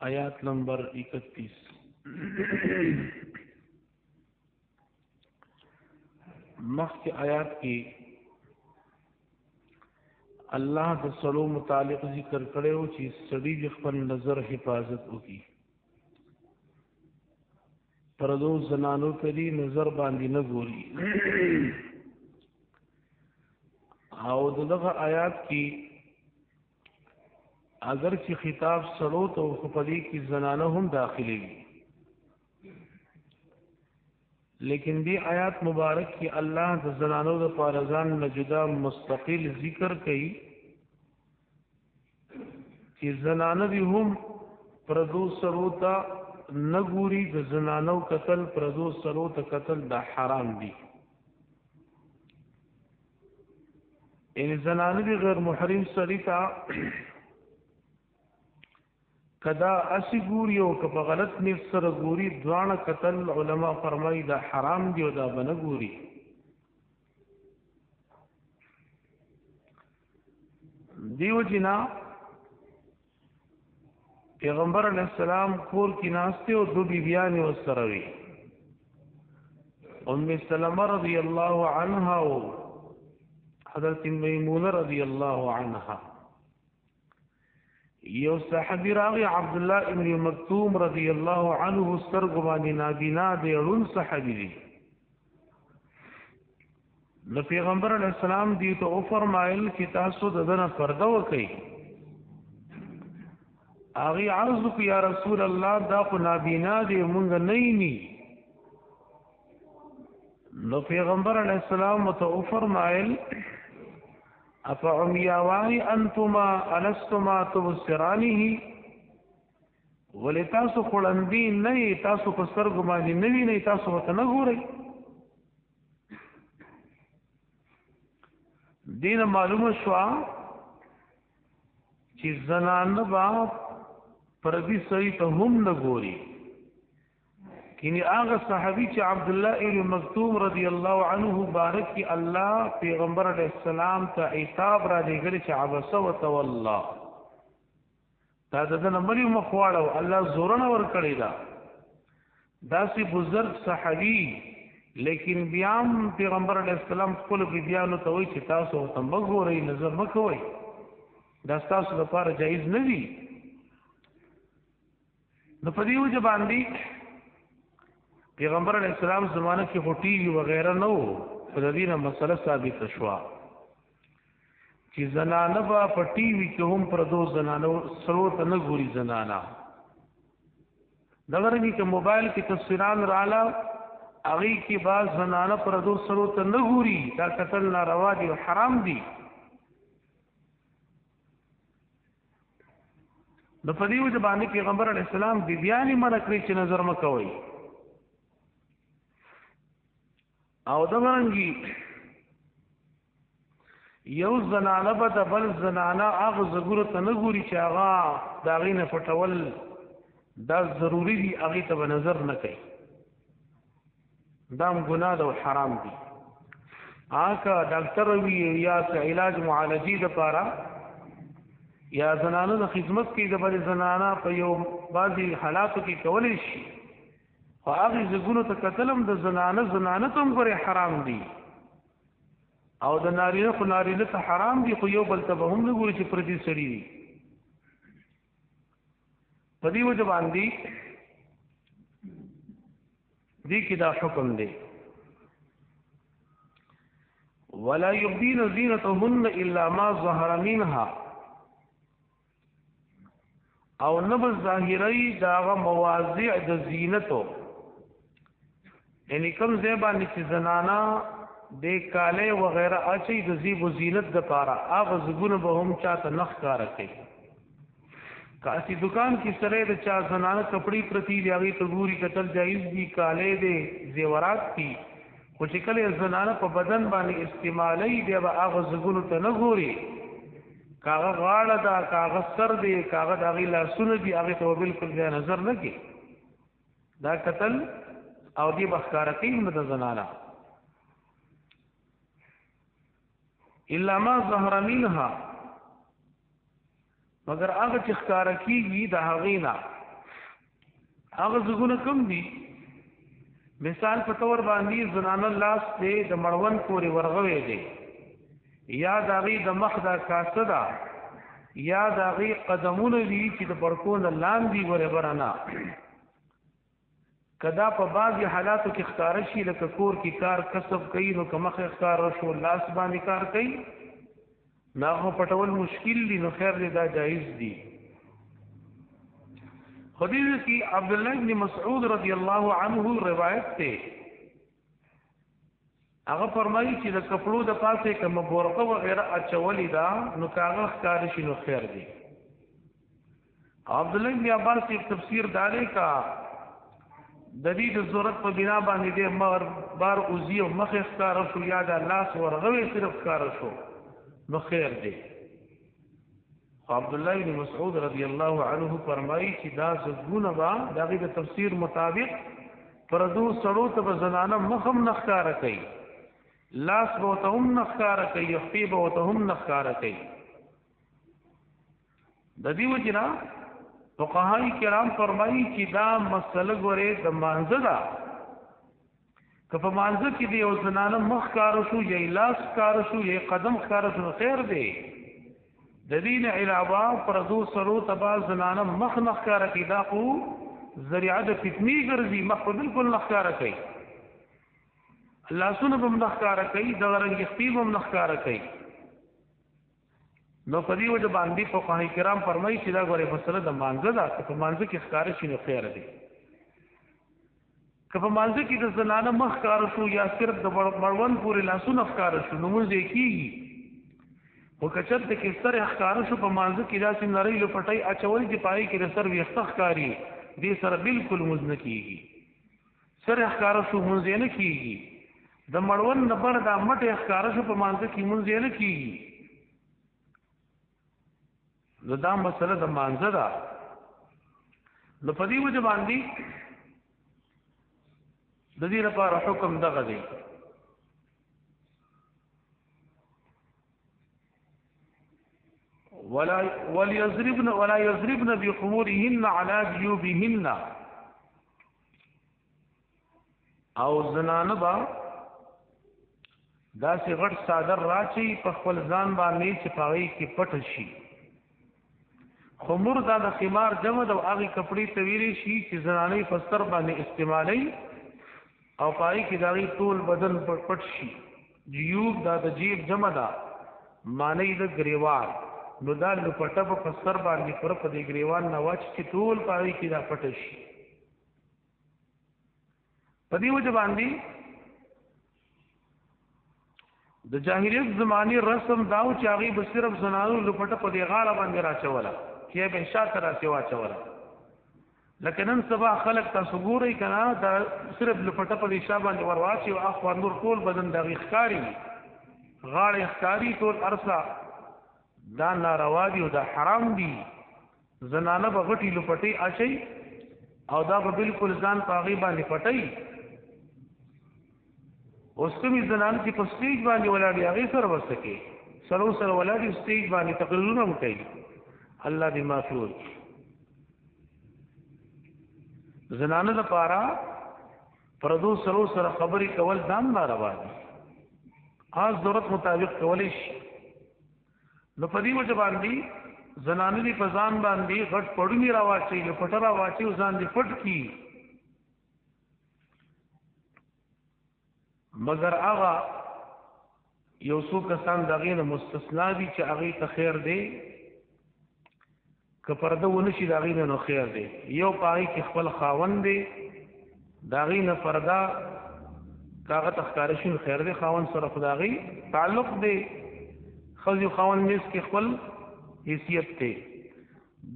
آیات نمبر 31 مخکې آیات کې الله د سلو متعلق ذکر کړو چې سړي د خپل نظر حفاظت وکړي پردو زنانو کړي نظر باندې نه ګوري او دغه آیات کې اگر چې خطاب سړو ته خپلې کې زنانه هم داخلي وي لیکن دی آیات مبارک کی اللہ د زنانو د پارزان نجدا مستقل ذکر کئی چې زنانه دی هم پردو سروتا نګوري د زنانو قتل پردو سروتا قتل دا حرام دی ان زنانه دی غیر محرم سریتا کدا اسی ګوري او که په غلط نیت سره ګوري دوانه قتل علما فرمایي دا حرام دی او دا بنه ګوري دیو جنا پیغمبر علیہ السلام کور کی ناستے او دو بیبیانی و سروی ام سلمہ رضی اللہ عنہا و حضرت میمونہ رضی اللہ عنہا یو صحابی راغی عبداللہ ابن مکتوم رضی اللہ عنہ سرگمانی نابینا دیرون صحابی دی نو پیغمبر علیہ السلام دیو تو فرمائل کی تاسو ددن پردہ وکی آغی عرض کو یا رسول اللہ دا خو نابینا دی منگ نینی نو پیغمبر علیہ السلام تو فرمائل افعمیاوائی انتما الستما تبصرانه ولی تاسو خلندین نئی تاسو پسر گمانی نوی نئی تاسو وطنگو رئی دین معلوم شوا چی زنان با پردی سری تا هم نگوری کینی آغا صحابی چی عبداللہ ابن مکتوم رضی اللہ عنہ بارک کی اللہ پیغمبر علیہ السلام تا عطاب را دیگری چی عبس و تولا تا ددن مری مخواڑو اللہ زورن ورکڑی دا سی بزرگ صحابی لیکن بیام پیغمبر علیہ السلام کل بیانو تاوی چی تاسو تنبگو رئی نظر مکوئی دا ستاسو دپار جائز ندی نو پدیو جبان دی پیغمبر علیہ السلام زمانہ کی ټي وي وغیرہ نو په دې نه مسله ثابت شوه چې زنانه په ټي وي کې هم پر دو زنانو سرو ته نه ګوري زنانه دغه رنګه چې موبایل کې تصویران رااله هغه کې بعض زنانه پر دو سرو ته نه ګوري دا قتل ناروا دي او حرام دي نو په دې وجه باندې پیغمبر علیہ السلام بیبیانی منع کړی چې نظر مکوئ او دغرنګي یو زنانه به د بل زنانه هغه زګورو ته نه ګوري چې هغه د هغې نه پټول دا ضروري دي هغې ته به نظر نه کوي دا هم ګناه ده او حرام دي که ډاکټر وي یا علاج معالجې دپاره یا زنانه د خدمت کې د بل زنانه په یو بعضې حالاتو کې کولی شي خو هغې زګونو ته کتلم د زنانه ته هم ګورې حرام دي او د نارینه خو نارینه ته حرام دي خو یو بل ته به هم نه ګوري چې پردي سړي دي په دې وجه باندې دې کې دا حکم دی ولا يبدين زينتهن الا ما ظهر منها او نبل ظاهری داغه مواضع د زینتو یعنی کم زیبانی چې زنانا د کاله وغیرہ اچي د زیب و زینت د پاره هغه زګونه به هم چاته نخ کار کوي کاسی دکان کی سره د چا زنانه کپڑی پرتی دی هغه تګوري قتل جایز دی کاله دی زیورات دی خو چې کله زنانه په بدن باندې استعمالي دی هغه زګونه ته نه ګوري کاغه غاړه دا کاغه سر دی کاغه داغي لاسونه دی هغه ته بالکل ځای نظر نه کی دا قتل او دی بخکار کوي د زنانه الا ما ظهر منها مگر هغه چې ښکار کیږي د هغې نه هغه زګونه کم دي مثال په تور باندې زنانه لاس دې د مړون پورې ورغوي دي یا د هغې د مخ دا کاسه ده یا د هغې قدمونه دي چې د پړکو نه لاندې ورې برنه کدا په بعضې حالاتو کې ښکاره شي لکه کور کې کار کسب کوي نو که مخې ښکاره شو لاس باندې کار کوي نو هغه پټول مشکل دي نو خیر دی دا جایز دي خو دې کې عبدالله بن مسعود رضی الله عنه روایت دی هغه فرمایي چې د کپړو د پاسه کوم بورقه وغیره اچولې ده نو کاغه ښکار شي نو خیر دی عبدالله بن عباس کی تفسیر دالې کا د دې د ضرورت په بنا باندې د بار اوزی او مخ ښکار شو یا د لاس ورغوي صرف ښکار شو نو خیر دی عبدالله بن مسعود رضی الله عنه فرمایي چې دا زګونه با دغه د تفسیر مطابق پردو سړو ته زنانه مخم نخکار کوي لاس به ته هم نخکار کوي خپې به ته هم نخکار کوي د دې وجنا فقهاء کرام فرمایي چې دا مسله ګوره د مانزه ده که په مانزه کې دی او زنانه مخ کار شو یا لاس کار شو یا قدم کار شو خیر دی د دین علاوه پردو سرو تبا زنانه مخ نخکار کوي دا خو ذریعه د فتنې ګرځي مخ په بالکل نخکار کوي لاسونه به نخکار کوي د رنګ خپې به نخکار کوي نو په دې وجه باندې فقهاء کرام فرمایي چې دا غوړې مسله د مانزه ده که په مانزه کې ښکار شي نو خیر دی که په مانزه کې د زنانه مخ ښکار شو یا صرف د مړون پورې لاسونه ښکار شو نو مونځ یې کېږي خو که چېرته کې سر ښکار شو په مانزه کې داسې نرۍ لپټۍ اچولې چې پای کې د سر ویښته ښکاري دې سره بالکل مونځ نه کېږي سر ښکار شو مونځ یې نه کېږي د مړون نه بر دا مټې ښکار شو په مانزه کې مونځ یې نه کېږي نو دا مسله د مانزه ده نو په دې وجه باندې د دې لپاره حکم دغه دی ولا يضربن بخمورهن على جيوبهن او زنانه با دا سی غټ صادر راچی په خپل ځان باندې چې پاوی کې پټ شي خمور دا د خمار جمع د هغه کپڑے تویری شي چې زنانه په سر باندې استعمالي او پای کې داغي ټول بدن پټ شي جیوب دا د جیب جمع دا معنی د گریوان نو دا لپټه په سر باندې پر په دې گریوان نه واچ چې ټول پای کې دا پټ شي په دې وجه باندې د جاهلیت زمانی رسم داو چې هغه به صرف زنانو لپټه په دې غاړه باندې راچوله چې به شاته راځي واچوله لکه نن سبا خلک تاسو ګورئ کنه دا صرف لپټه په دې شا باندې ورواچي او اخو نور ټول بدن د ښکاری غاړه ښکاری ټول ارسا دا ناروا دي او دا حرام دي زنانه به غټي لپټي اچي او دا به بالکل ځان پاغي باندې پټي اوس کومې زنان چې په سټیج باندې ولاړې هغې سره ورسکې سره ولاړې سټیج باندې تقریرونه هم کوي الله دې معافي وکړي زنانه لپاره پردو سره خبرې کول دام ناروا دي خاص ضرورت مطابق کولی شي نو په دې وجه باندې زنانه دې په ځان باندې غټ پړونی راواچي لپټه راواچي او ځان دې پټ کړي مگر هغه یو څو کسان دغه نه مستثنا دي چې هغه ته خیر دی که پرده ونشي دغه نه نو خیر دی یو پای کې خپل خاوند دی دغه نه پرده کاغه تخکار شي خیر دی خاوند سره خدای تعلق دی خو خاوند مس کې خپل حیثیت دی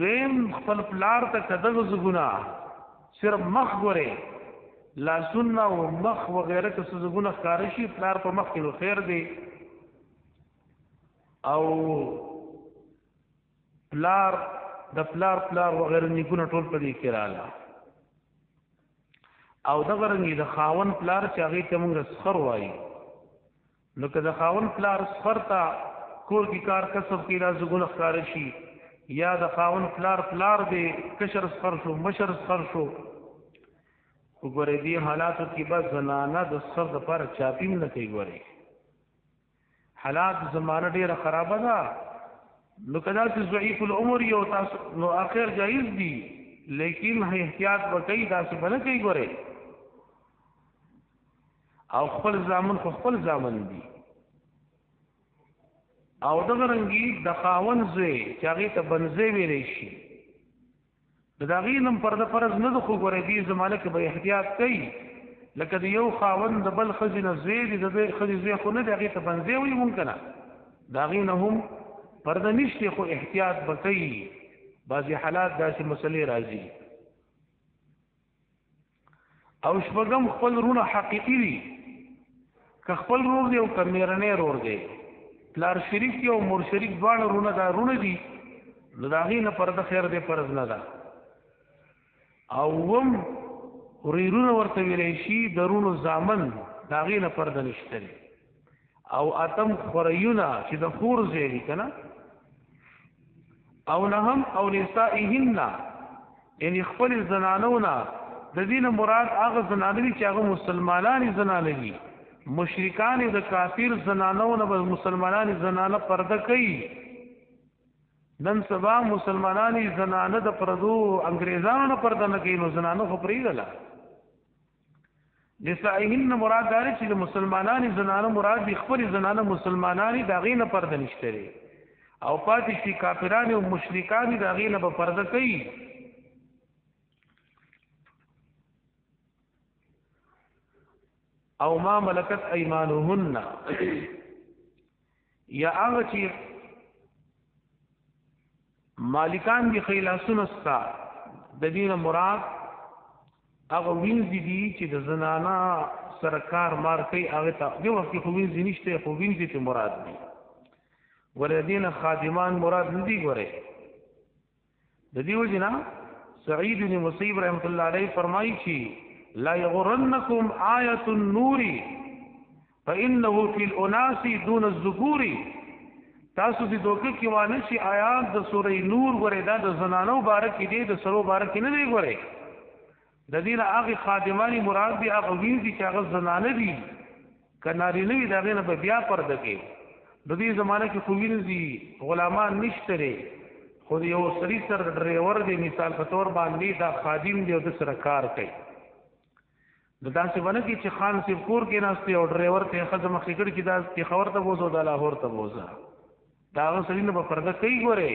دیم خپل پلار ته کدغه زګنا صرف مخ ګوره لا سنه او مخ وغیرہ که څه زګونه ښکار شي پلار په مخ کې خیر دی او پلار د پلار وغیرہ نیکونه ټول په دې کې رااله او دغه رنګي د خاون پلار چې هغه ته موږ سخر وایي نو که د خاون پلار سخر ته کور کې کار کسب کې لا زګونه ښکار شي یا د خاون پلار دی کشر سخر شو مشر سخر شو وګورې دې حالاتو کې به زنانه د سر د پر چاپیم نه کوي. ګورې حالات زمانه ډیره خرابه ده، نو کدا چې ضعیف العمر یو تاسو نو اخر جایز دي، لیکن احتیاط وکړئ داسې بنه کوي. ګورې او خپل ځامن خپل ځامن دي، او دغه رنګي د خاون زوی چې هغه ته بنځي ویلې شي دا غینم پرده فرض نه خو ګورې دې زمانه کې به احتیاط کوي، لکه د یو خاون د بل خزینه زوی دي د خزینه زوی خو نه هغه ته بنځي وي ممکن دا غینه هم پرده نشته، خو احتیاط وکړي. بعضی حالات داسې مسلې راځي. او شپږم خپل رونه حقيقي دي، که خپل رور دی او کمیرنه رور دی، پلار شریک دی او مور شریک دواړه رونه دا رونه دي، نو دا غینه پرده خیر دی فرض نه ده. او وم ریرونه ورته ویلې شي درونو زامن دا غینه پرده نشته. او اتم خریونه چې د خور زیری کنه. او نهم او نسائهن یعنی خپل زنانونه د دین مراد هغه زنانه چې هغه مسلمانانی زنانه دي، مشرکان د کافر زنانونه به مسلمانانی زنانه پرده کوي. نن سبا مسلمانانی زنانه د پردو انګریزانو نه پرده نه کوي، نو زنانه خو پریږدله. نسائهن مراد دا چې د مسلمانانی زنانه مراد دي خپل زنانه مسلمانانی دا غینه پرده نشته، او پاتې شي کافران او مشرکان دا غینه به پرده کوي. او ما ملکت ایمانهن یا هغه چې مالکان دي خیلاسونه ستا د دین مراد هغه وینځي دي چې د زنانا سرکار مار کوي، هغه ته یو وخت خو وینځي نشته، خو وینځي ته مراد دي. ولدین خادمان مراد ندي. ګوره د دې وجنه سعید بن مصیب رحمت الله علیه فرمایي چې لا یغرنکم آیه النور فانه فی الاناس دون الذکور. تاسو دې دوکه کې وانه چې آیات د سورې نور ګوره دا د زنانو بارک دي، د سرو بارک نه دی. ګوره د دې نه هغه خادمانی مراد دي، هغه وینځي چې هغه زنانه دي، کناری نه وي دا غنه په بیا پرده کې. د دې زمانه کې خو وینځي غلامان نشته لري، خو یو سړي سره ډرایور دی مثال په تور باندې دا خادم دی او د سره کار کوي. د داسې باندې چې خان سیب کور کې ناشته او ډرایور ته خزم خېګړ کې دا چې خبر ته بوزو د لاهور ته بوزا دا سړي نه په پرده کوي. ګوره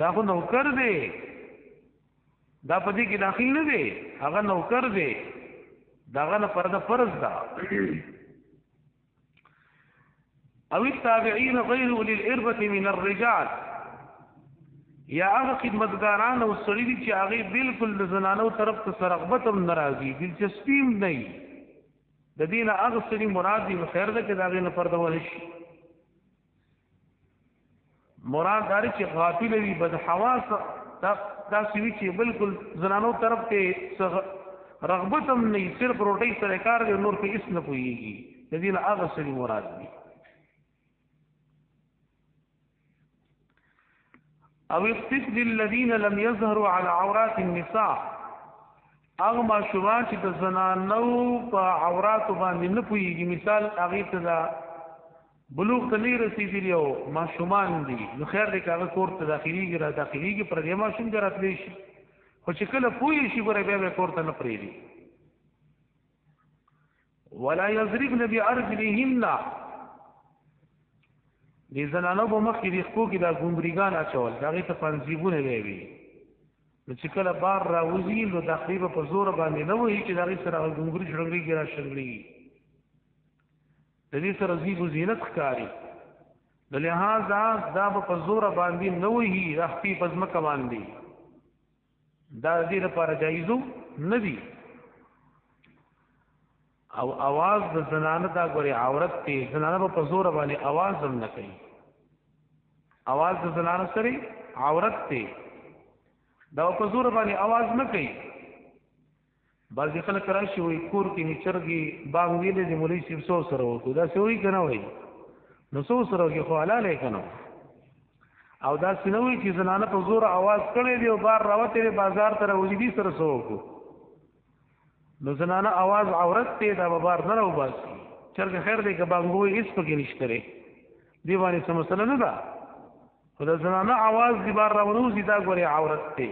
دا خو نوکر دی، دا پدې کې داخل نه دی، هغه نوکر دی، داغه نه پرده فرض ده. او التابعين غير اولي الاربه من الرجال یا هغه خدمتګاران او سړي دي چې هغه بالکل د زنانو طرف ته رغبت هم ناراضي دلچسپي هم نه د دینه هغه سړي مراد دي خیر ده چې داغه نه پرده ولشي. مراد داري چې غافل دي بد حواس دا سوي چې بالکل زنانو طرف ته رغبت هم نه، صرف روټي سره کار کوي، نور په هیڅ نه پويږي. د دینه هغه سړي مراد دي. او اقتصد الذين لم يظهروا على عورات النساء هغه ماشومان چې د زنانو په عورات باندې نه پوهیږي، مثال هغه ته دا بلوغ ته نه رسیدلی او ماشومان دي، نو خیر دی که هغه کور ته داخليږي را داخليږي پر دې ماشوم دی راتلی شي، خو چې کله پوهی شي ګوره بیا به کور ته نه پرېږدي. ولا يضربن بأرجلهن دې زنانو په مخ کې د خپو کې دا ګمبریګان اچول دا هغې ته پنځیبونه وی نو چې کله بار راوځي نو داخلي به په زوره باندې نه وهي چې د هغې سره هغه ګمبري شړنګېږي را شړنګېږي، د دې سره زیب و زینت ښکاري. د لحاظه دا به په زوره باندې نه وهي، دا خپې په ځمکه باندې دا د دې لپاره جایزو نه دي. او आवाज د زنانه دا ګوري عورت ته زنانه په زور باندې आवाज هم نه کوي. आवाज د زنانه سره عورت ته دا په زور باندې आवाज نه کوي. بعض خلک راشي وي کور کې نچرګي باغ ویلې د مولوی صاحب سو سره وکړو دا سوي کنه وای نو سو سره کې خو حلاله کنه، او دا سنوي چې زنانه په زور आवाज کړي دی او بار راوته بازار ته ورېدي سره سو وکړو نو زنانه आवाज عورت ته دا بار نه راو باسي چرګ خیر دی که بانګوي هیڅ پکې نشته لري دی باندې څه مسله نه ده خو د زنانه आवाज دی بار راونوزي دا ګوري عورت ته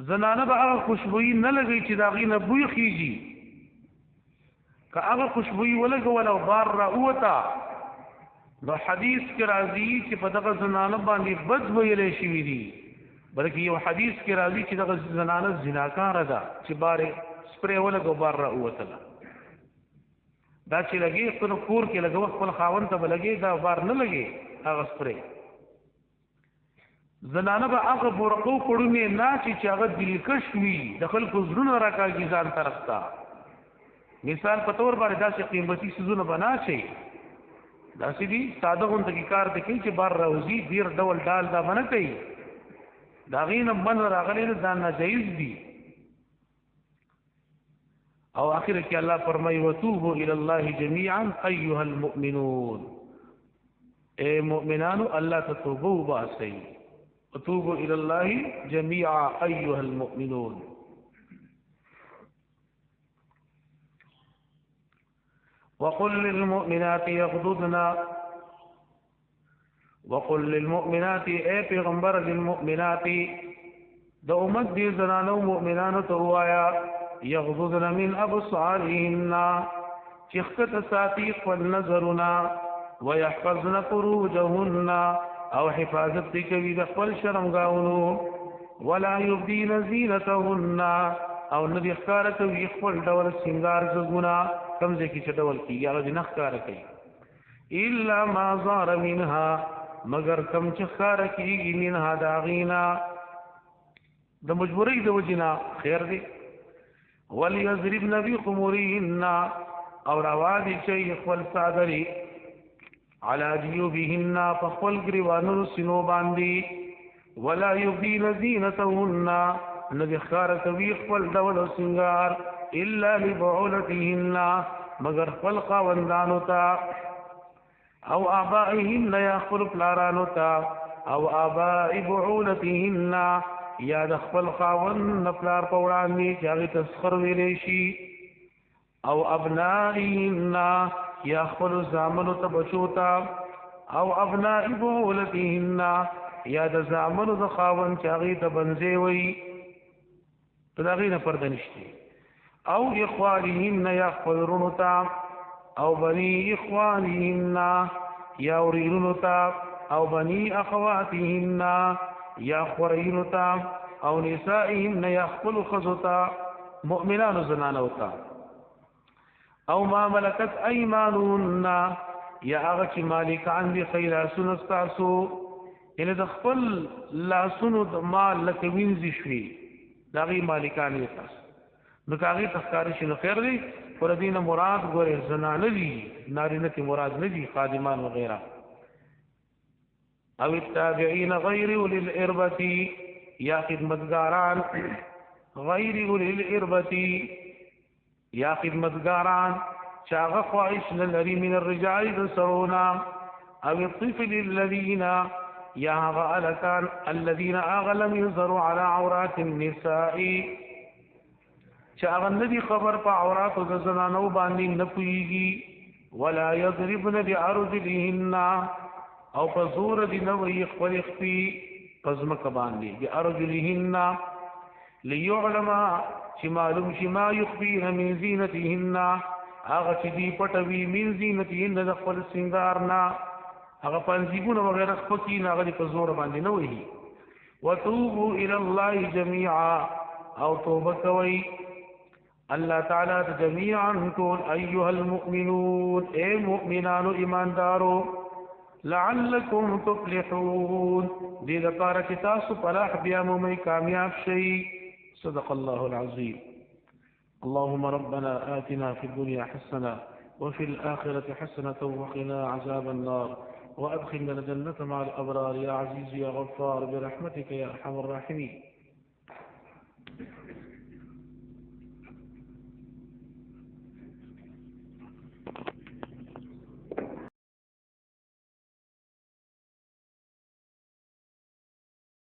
زنانه به هغه خوشبوئی نه لګي چې دا غینه بوی خيږي که هغه خوشبوئی ولګول او بار راوتا نو حدیث کې راځي چې په دغه زنانه باندې بد ویلې شوی دي بلکې یو حدیث کې راځي چې دغه زنانه زناکار ده چې بارې سپری ولګو بار راوته دا چې لګي خپل کور کې لګو خپل خاوند ته بلګي دا بار نه لګي هغه سپری زنانه به هغه برقو پړونی نه چې هغه دلکش وي د خلکو زړونه راکاږي ځان طرف ته مثال په تور باندې داسې قیمتي سيزونه بنا شي داسې دي ساده غونډه کې کار د کوي چې بار راوځي ډیر ډول ډال دا باندې کوي دا غینه من راغلی نه دا ناجایز دي او اخر کې الله فرمایي وتوبوا الى الله جميعا ايها المؤمنون اے مؤمنانو الله تتوبوا باسي وتوبوا الى الله جميعا ايها المؤمنون وقل للمؤمنات اے پیغمبر للمؤمنات د امت دي زنانو مؤمنانو ته وایا یغضضن من ابصارهن چخت ساتي والنظرنا ويحفظن فروجهن او حفاظت کوي د خپل شرمګاونو ولا يبدين زينتهن او ندی ښکار کوي خپل ډول سنگار زګونا کمزې کې چټول کیږي هغه نه ښکار کوي الا ما ظهر منها مگر کم چې ښکار کیږي منها داغینا د مجبورۍ د وجنا خیر دی وليضربن بخمرهن او راوادي چې خپل صادري على جيوبهن فخپل گریوانو سينو باندې ولا يبدين زينتهن ندی ښکار کوي خپل ډول سنگار الا لبعولتهن مگر خپل خاوندانو ته او آبائهن یا خپل پلارانو ته او آباء بعولتهن یا د خپل خاوند پلار په وړاندې چې هغه تسخر ویلې شي او ابنائهن یا خپل زامنو ته بچو ته او ابناء بعولتهن یا د زامنو د خاوند چې هغه ته بنځي وي تداغین پرده نشتی او اخوانهن یا خپلرونو تا او بنی اخوانهن یا ورینو تا او بنی اخواتهن یا خورینو تا او نسائهن یا خپل خزو تا مؤمنان زنانو تا او ما ملکت ایمانهن یا هغه چې مالکان دي خیراسون استاسو یعنی د خپل لاسونو د مال لکه وینځي شوي داغي مالکان یې تاسو نو کاغي تخکاری شنو خیر دی پر دینه مراد ګورې زنانه دي نارینه کې مراد نه دي خادمان وغیرہ او التابعین غیر اولی الاربه یا خدمتگاران غیر اولی الاربه یا خدمتگاران چاغه خواهش لري من الرجال سرونا او الطفل الذين یا غالکان الذين اغلم ينظروا على عورات النساء چاغه ندي خبر په عورات د زنانو باندې نه پويږي ولا يضربن بارجلهن او په زور دي نو وي خپل خپي پزمک باندې بارجلهن ليعلم چې معلوم شي ما يخفين من زينتهن هغه چې دی پټوي من زينتهن د خپل سنگارنا هغه پنځيګونه وغیرہ خپکی نه غلي په زور باندې نه وي وتوبوا الى الله جميعا او توبه کوي الله تعالی جميعا ټول ايها المؤمنون اي مؤمنان ایماندارو لعلكم تفلحون دې لپاره چې تاسو فلاح بیا مو کامیاب شئ صدق الله العظيم اللهم ربنا آتنا في الدنيا حسنه وفي الآخرة حسنه وقنا عذاب النار وأدخلنا الجنة مع الأبرار يا عزيز يا غفار برحمتك يا أرحم الراحمين